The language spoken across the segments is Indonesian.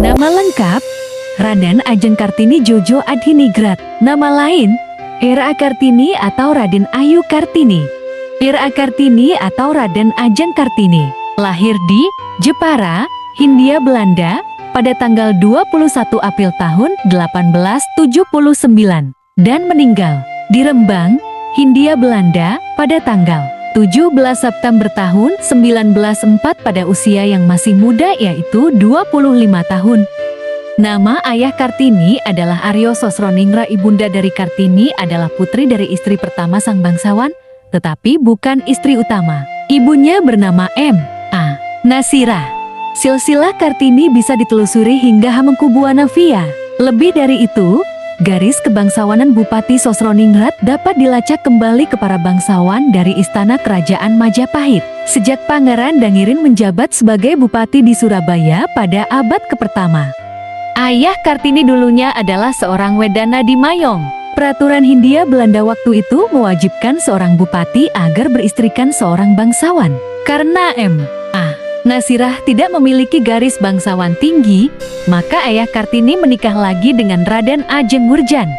Nama lengkap, Raden Ajeng Kartini Jojo Adhinigrat. Nama lain, R.A. Kartini atau Raden Ayu Kartini. R.A. Kartini atau Raden Ajeng Kartini. Lahir di Jepara, Hindia Belanda, pada tanggal 21 April tahun 1879. Dan meninggal di Rembang, Hindia Belanda, pada tanggal 17 September tahun 1904 pada usia yang masih muda yaitu 25 tahun. Nama ayah Kartini adalah Aryo Sosroningrat. Ibunda dari Kartini adalah putri dari istri pertama sang bangsawan, tetapi bukan istri utama. Ibunya bernama M.A. Nasirah. Silsilah Kartini bisa ditelusuri hingga Hamengkubuwana. Lebih dari itu, garis kebangsawanan Bupati Sosroningrat dapat dilacak kembali ke para bangsawan dari istana kerajaan Majapahit. Sejak Pangeran Dangirin menjabat sebagai bupati di Surabaya pada abad ke-1. Ayah Kartini dulunya adalah seorang wedana di Mayong. Peraturan Hindia Belanda waktu itu mewajibkan seorang bupati agar beristrikan seorang bangsawan. Karena M.A. Nasirah tidak memiliki garis bangsawan tinggi, maka ayah Kartini menikah lagi dengan Raden Ajeng Murjan.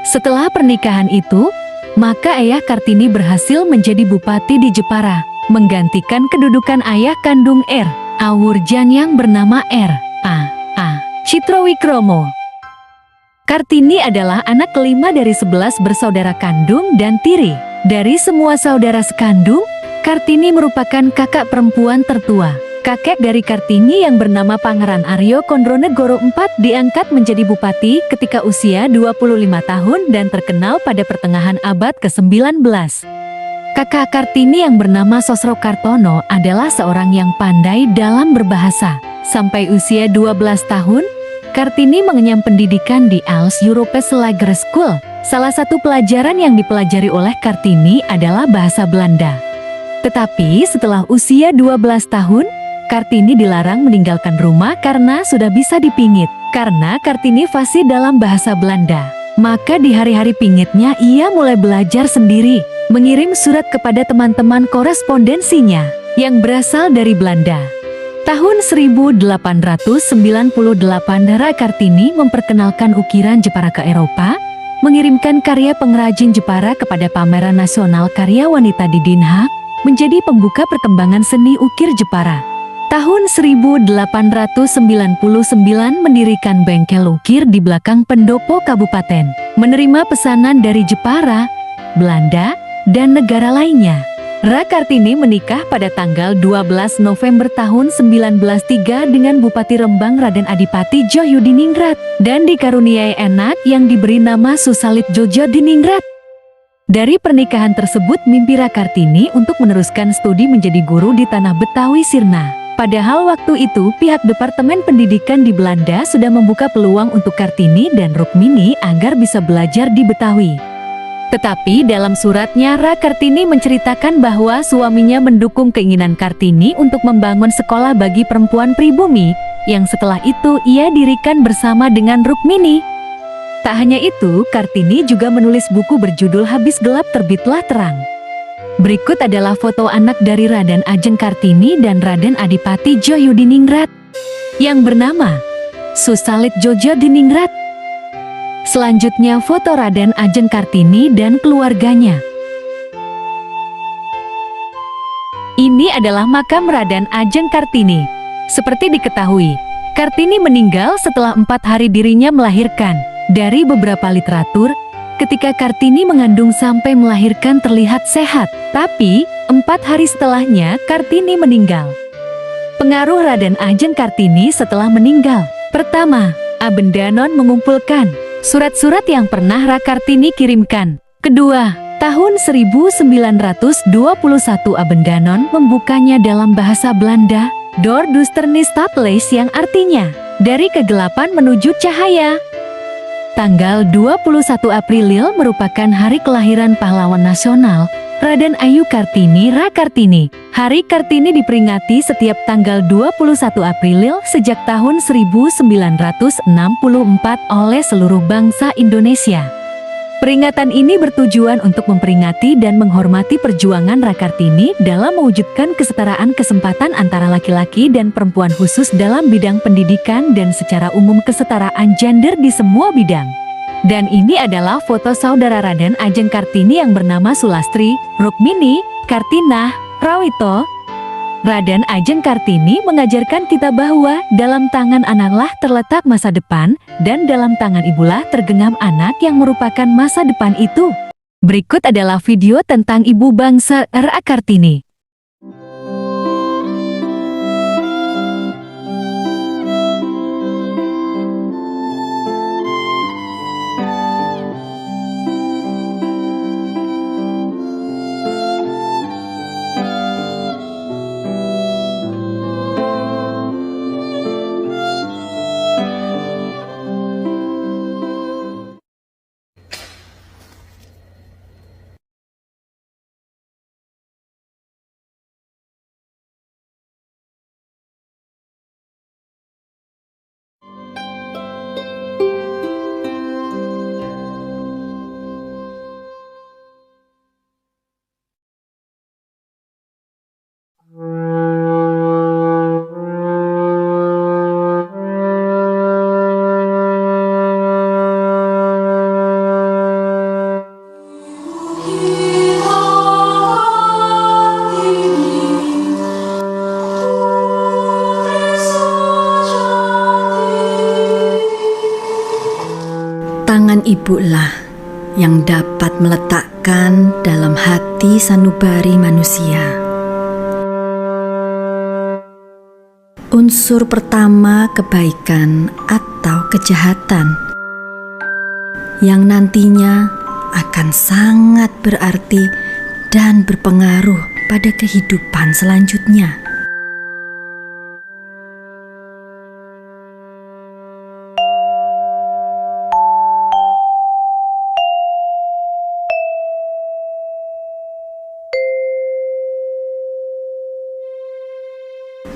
Setelah pernikahan itu, maka ayah Kartini berhasil menjadi bupati di Jepara, menggantikan kedudukan ayah kandung R.A. Murjan yang bernama R.A. Citrowikromo. Kartini adalah anak kelima dari 11 bersaudara kandung dan tiri. Dari semua saudara sekandung, Kartini merupakan kakak perempuan tertua. Kakek dari Kartini yang bernama Pangeran Aryo Kondronegoro IV diangkat menjadi bupati ketika usia 25 tahun dan terkenal pada pertengahan abad ke-19. Kakak Kartini yang bernama Sosrokartono adalah seorang yang pandai dalam berbahasa. Sampai usia 12 tahun, Kartini mengenyam pendidikan di Els Europese Lager School. Salah satu pelajaran yang dipelajari oleh Kartini adalah bahasa Belanda. Tetapi setelah usia 12 tahun, Kartini dilarang meninggalkan rumah karena sudah bisa dipingit. Karena Kartini fasih dalam bahasa Belanda, maka di hari-hari pingitnya ia mulai belajar sendiri, mengirim surat kepada teman-teman korespondensinya yang berasal dari Belanda. Tahun 1898, Ra Kartini memperkenalkan ukiran Jepara ke Eropa, mengirimkan karya pengrajin Jepara kepada Pameran Nasional Karya Wanita di Den Haag, menjadi pembuka perkembangan seni ukir Jepara. Tahun 1899 mendirikan bengkel ukir di belakang pendopo kabupaten, menerima pesanan dari Jepara, Belanda, dan negara lainnya. Ra Kartini menikah pada tanggal 12 November tahun 1903 dengan Bupati Rembang Raden Adipati Djoyodiningrat dan dikaruniai anak yang diberi nama Susalit Jojo Diningrat. Dari pernikahan tersebut mimpi Ra Kartini untuk meneruskan studi menjadi guru di tanah Betawi sirna. Padahal waktu itu pihak Departemen Pendidikan di Belanda sudah membuka peluang untuk Kartini dan Rukmini agar bisa belajar di Betawi. Tetapi dalam suratnya Ra Kartini menceritakan bahwa suaminya mendukung keinginan Kartini untuk membangun sekolah bagi perempuan pribumi, yang setelah itu ia dirikan bersama dengan Rukmini. Tak hanya itu, Kartini juga menulis buku berjudul Habis Gelap Terbitlah Terang. Berikut adalah foto anak dari Raden Ajeng Kartini dan Raden Adipati Djoyodiningrat yang bernama Susalit Jojo Diningrat. Selanjutnya foto Raden Ajeng Kartini dan keluarganya. Ini adalah makam Raden Ajeng Kartini. Seperti diketahui, Kartini meninggal setelah 4 hari dirinya melahirkan. Dari beberapa literatur, ketika Kartini mengandung sampai melahirkan terlihat sehat, tapi 4 hari setelahnya Kartini meninggal. Pengaruh Raden Ajeng Kartini setelah meninggal. Pertama, Abendanon mengumpulkan surat-surat yang pernah Ra Kartini kirimkan. Kedua, tahun 1921 Abendanon membukanya dalam bahasa Belanda, Door Duisternis tot Licht, yang artinya dari kegelapan menuju cahaya. Tanggal 21 April merupakan hari kelahiran pahlawan nasional, Raden Ayu Kartini Ra Kartini. Hari Kartini diperingati setiap tanggal 21 April sejak tahun 1964 oleh seluruh bangsa Indonesia. Peringatan ini bertujuan untuk memperingati dan menghormati perjuangan Rakartini dalam mewujudkan kesetaraan kesempatan antara laki-laki dan perempuan khusus dalam bidang pendidikan dan secara umum kesetaraan gender di semua bidang. Dan ini adalah foto saudara Raden Ajeng Kartini yang bernama Sulastri, Rukmini, Kartinah, Rawito. Raden Ajeng Kartini mengajarkan kita bahwa dalam tangan anaklah terletak masa depan, dan dalam tangan ibulah tergenggam anak yang merupakan masa depan itu. Berikut adalah video tentang ibu bangsa R.A. Kartini. Tangan ibulah yang dapat meletakkan dalam hati sanubari manusia unsur pertama kebaikan atau kejahatan yang nantinya akan sangat berarti dan berpengaruh pada kehidupan selanjutnya.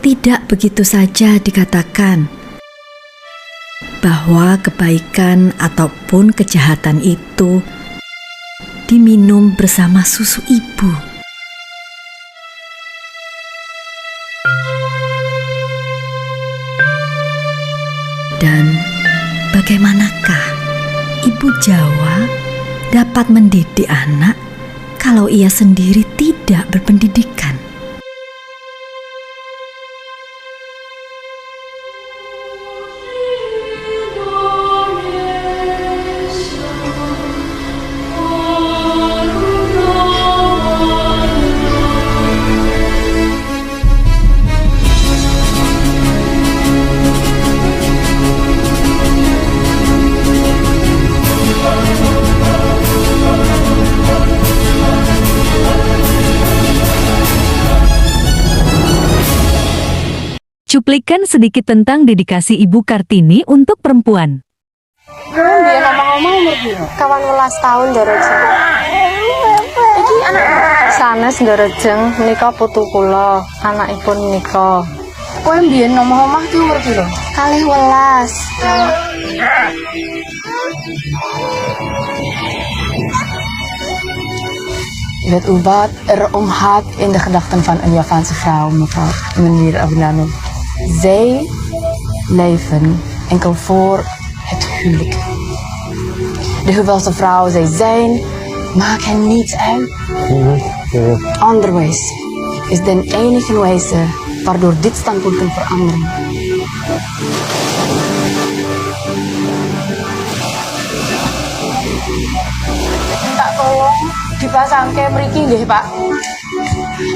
Tidak begitu saja dikatakan bahwa kebaikan ataupun kejahatan itu diminum bersama susu ibu. Dan bagaimanakah ibu Jawa dapat mendidik anak kalau ia sendiri tidak berpendidikan? Cuplikan sedikit tentang dedikasi Ibu Kartini untuk perempuan. Biar ngomong-ngomong umur piro? Kawan welas tahun Dorojeng. Iki anak Sanes Dorojeng menika putu kula, anakipun menika. kowe mbiyen ngomong-ngomong ki umur piro? Kalih welas. Je bent uw wat er omgaat in de gedachten van een Javaanse vrouw, mevrouw meneer Avinano. Zij leven enkel voor het huwelijk. De hoeveelste vrouw zij zijn, maakt hen niets uit. Onderwijs is de enige wijze waardoor dit standpunt kan veranderen. Tak tolong dipasangke mriki nggih, Pak.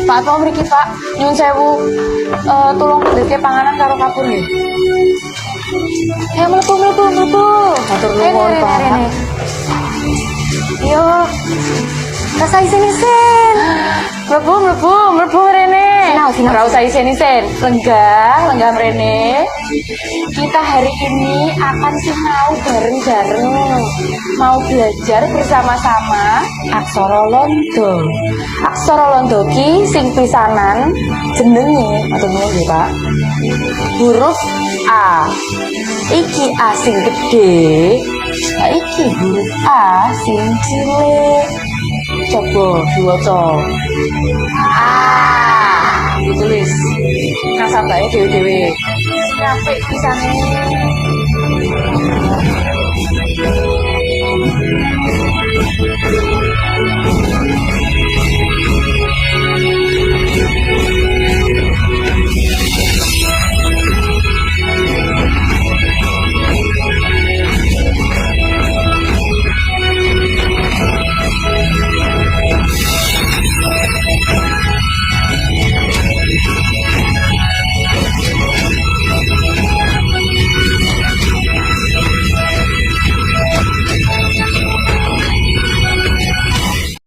Pak tolong mriki, Pak. Nyuwun sewu. Tolong belike panganan karo kapur nggih. Mlebu. Matur nuwun, Pak. Yo. Rasa isin-isin. Mlebu rene. Ora usah isin-isin. Lenggah mrene. Kita hari ini akan sinau bareng-bareng. Mau belajar bersama-sama aksara londo. Aksara londo ki sing pisanan jenenge, matur nuwun nggih, Pak. Huruf A. Iki A sing gede, nah iki huruf A sing cilik. Coba diwaca. A. Ditulis. Nasabahnya dewe-dewe. Nyampe pisane.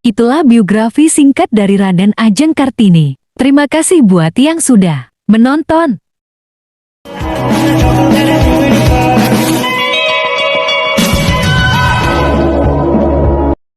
Itulah biografi singkat dari Raden Ajeng Kartini. Terima kasih buat yang sudah menonton.